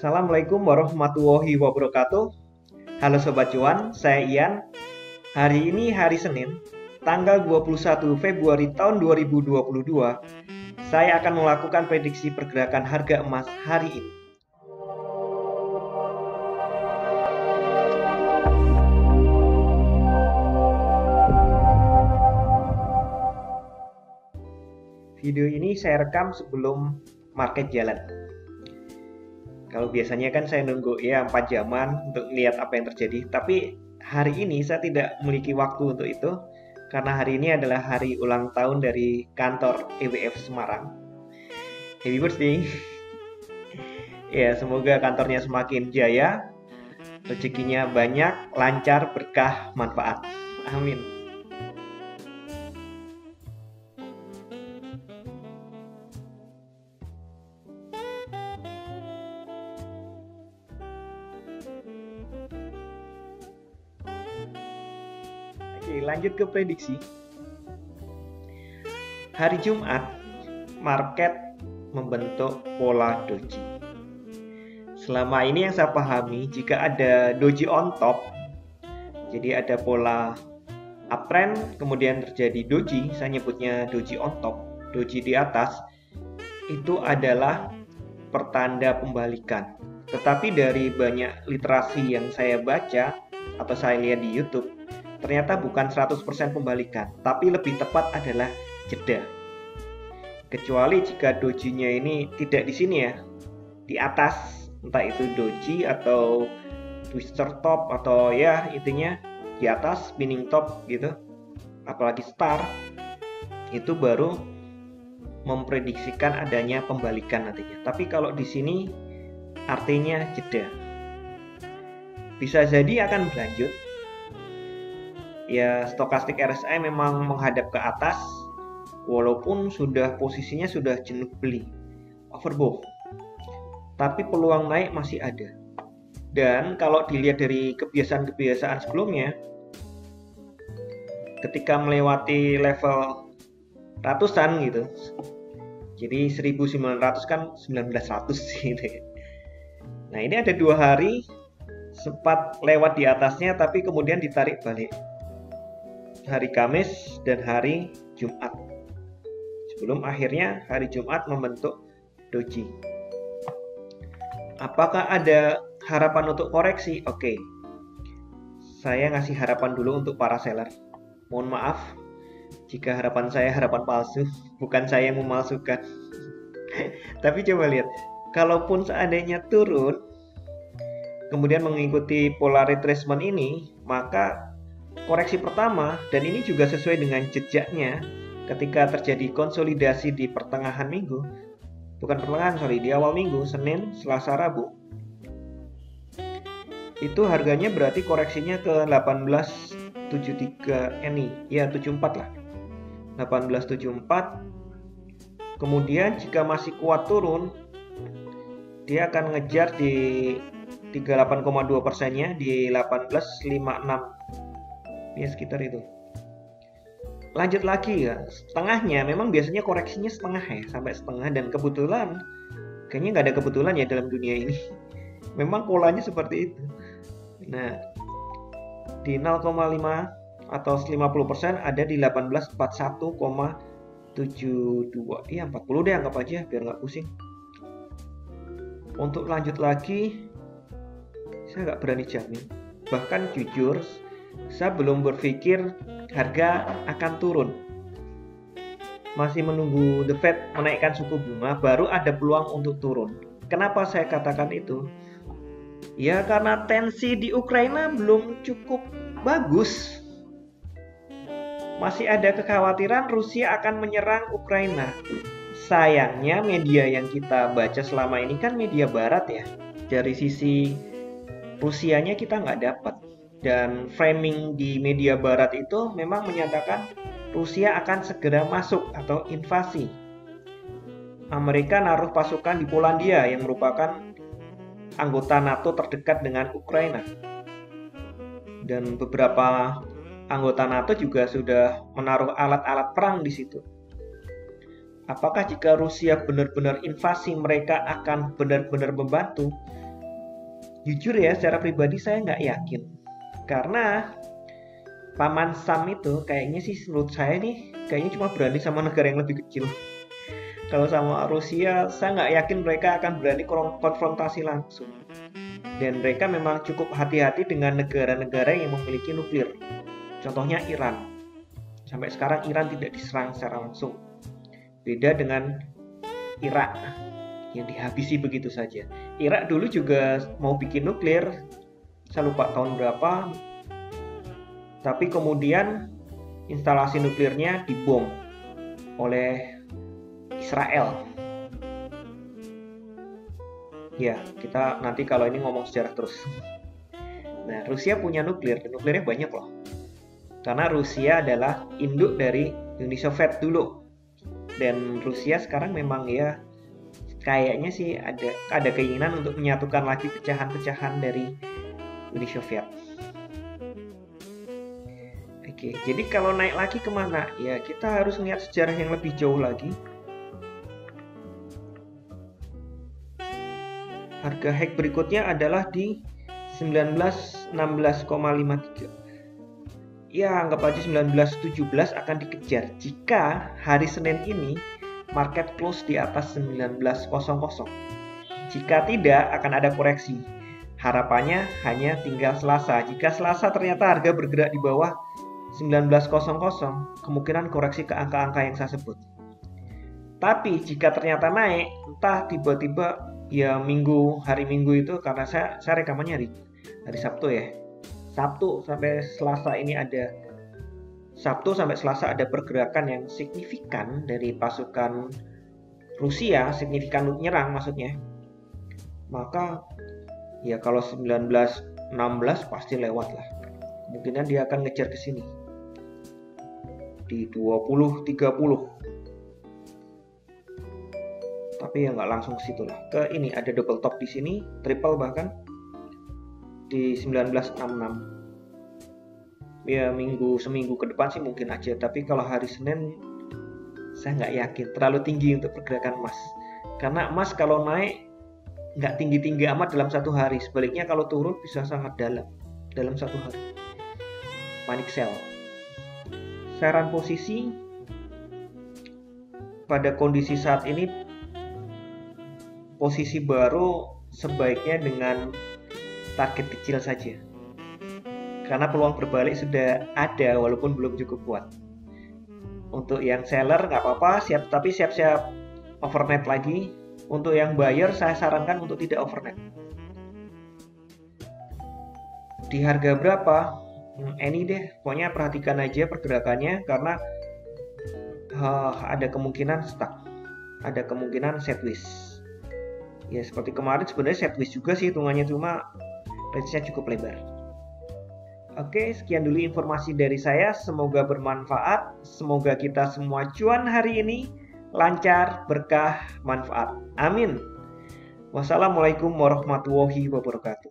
Assalamualaikum warahmatullahi wabarakatuh. Halo Sobat Cuan, saya Ian. Hari ini hari Senin, tanggal 21 Februari tahun 2022. Saya akan melakukan prediksi pergerakan harga emas hari ini. Video ini saya rekam sebelum market jalan. Kalau biasanya kan saya nunggu 4 jaman untuk lihat apa yang terjadi. Tapi hari ini saya tidak memiliki waktu untuk itu. Karena hari ini adalah hari ulang tahun dari kantor EWF Semarang. Happy birthday. Ya, semoga kantornya semakin jaya. Rezekinya banyak, lancar, berkah, manfaat. Amin. Oke, lanjut ke prediksi. Hari Jumat, market membentuk pola doji. Selama ini yang saya pahami, jika ada doji on top, jadi ada pola uptrend, kemudian terjadi doji, saya nyebutnya doji on top, doji di atas, itu adalah pertanda pembalikan. Tetapi dari banyak literasi yang saya baca atau saya lihat di YouTube, ternyata bukan 100% pembalikan, tapi lebih tepat adalah jeda. Kecuali jika dojinya ini tidak di sini ya, di atas, entah itu doji atau twister top atau ya intinya di atas spinning top gitu, apalagi star, itu baru memprediksikan adanya pembalikan nantinya. Tapi kalau di sini artinya jeda. Bisa jadi akan berlanjut. Ya, stokastik RSI memang menghadap ke atas walaupun posisinya sudah jenuh beli, overbought. Tapi peluang naik masih ada. Dan kalau dilihat dari kebiasaan-kebiasaan sebelumnya, ketika melewati level ratusan gitu, jadi 1900 kan 1900 gitu ya. Nah, ini ada 2 hari sempat lewat di atasnya tapi kemudian ditarik balik. Hari Kamis dan hari Jumat. Sebelum akhirnya hari Jumat membentuk doji. Apakah ada harapan untuk koreksi? Oke. Saya ngasih harapan dulu untuk para seller. Mohon maaf jika harapan saya harapan palsu, bukan saya yang memalsukan. Tapi coba lihat, kalaupun seandainya turun kemudian mengikuti pola retracement ini, maka koreksi pertama, dan ini juga sesuai dengan jejaknya ketika terjadi konsolidasi di di awal minggu, Senin, Selasa, Rabu, itu harganya berarti koreksinya ke 1873 ini, ya 74 lah, 1874. Kemudian jika masih kuat turun, dia akan ngejar di 38,2%-nya di 1856. Ya sekitar itu. Lanjut lagi ya, setengahnya memang biasanya koreksinya setengah ya, sampai setengah, dan kebetulan kayaknya nggak ada kebetulan ya dalam dunia ini. Memang polanya seperti itu. Nah, di 0,5 atau 50% ada di 1841,72. Iya 40 deh anggap aja biar nggak pusing. Untuk lanjut lagi, saya nggak berani jamin. Bahkan jujur, saya belum berpikir harga akan turun. Masih menunggu The Fed menaikkan suku bunga, baru ada peluang untuk turun. Kenapa saya katakan itu? Ya karena tensi di Ukraina belum cukup bagus. Masih ada kekhawatiran Rusia akan menyerang Ukraina. Sayangnya media yang kita baca selama ini kan media barat ya. Dari sisi Rusianya kita nggak dapat. Dan framing di media barat itu memang menyatakan Rusia akan segera masuk atau invasi. Amerika naruh pasukan di Polandia yang merupakan anggota NATO terdekat dengan Ukraina. Dan beberapa anggota NATO juga sudah menaruh alat-alat perang di situ. Apakah jika Rusia benar-benar invasi mereka akan benar-benar membantu? Jujur ya, secara pribadi saya nggak yakin. Karena Paman Sam itu kayaknya sih menurut saya nih, kayaknya cuma berani sama negara yang lebih kecil. Kalau sama Rusia, saya nggak yakin mereka akan berani konfrontasi langsung. Dan mereka memang cukup hati-hati dengan negara-negara yang memiliki nuklir. Contohnya Iran. Sampai sekarang Iran tidak diserang secara langsung. Beda dengan Irak yang dihabisi begitu saja. Irak dulu juga mau bikin nuklir, saya lupa tahun berapa, tapi kemudian instalasi nuklirnya dibom oleh Israel. Ya, kita nanti kalau ini ngomong sejarah terus. Nah, Rusia punya nuklir, dan nuklirnya banyak loh. Karena Rusia adalah induk dari Uni Soviet dulu. Dan Rusia sekarang memang ya kayaknya sih ada keinginan untuk menyatukan lagi pecahan-pecahan dari Uni Soviet. Oke, jadi kalau naik lagi kemana? Ya kita harus melihat sejarah yang lebih jauh lagi. Harga hack berikutnya adalah di 1916,53. Ya anggap aja 1917 akan dikejar jika hari Senin ini market close di atas 19.00. Jika tidak, akan ada koreksi. Harapannya hanya tinggal Selasa. Jika Selasa ternyata harga bergerak di bawah 19.00, kemungkinan koreksi ke angka-angka yang saya sebut. Tapi jika ternyata naik, entah tiba-tiba ya hari Minggu itu, karena saya rekamannya hari Sabtu ya. Sabtu sampai Selasa ini Sabtu sampai Selasa ada pergerakan yang signifikan dari pasukan Rusia, signifikan nyerang maksudnya. Maka ya kalau 1916 pasti lewat lah. Kemungkinan dia akan ngejar ke sini. Di 20-30. Tapi ya nggak langsung ke situ lah. Ke ini ada double top di sini, triple bahkan di 1966. Ya seminggu ke depan sih mungkin aja, tapi kalau hari Senin saya nggak yakin, terlalu tinggi untuk pergerakan emas. Karena emas kalau naik nggak tinggi-tinggi amat dalam satu hari, sebaliknya kalau turun bisa sangat dalam satu hari. Panic sell. Saran posisi pada kondisi saat ini, posisi baru sebaiknya dengan target kecil saja. Karena peluang berbalik sudah ada walaupun belum cukup kuat. Untuk yang seller nggak apa-apa, tapi siap-siap overnight lagi. Untuk yang buyer saya sarankan untuk tidak overnight. Di harga berapa? Ini deh, pokoknya perhatikan aja pergerakannya karena ada kemungkinan stuck, ada kemungkinan sideways. Ya seperti kemarin sebenarnya sideways juga sih hitungannya, cuma range-nya cukup lebar. Oke, sekian dulu informasi dari saya. Semoga bermanfaat. Semoga kita semua cuan hari ini lancar, berkah, manfaat. Amin. Wassalamualaikum warahmatullahi wabarakatuh.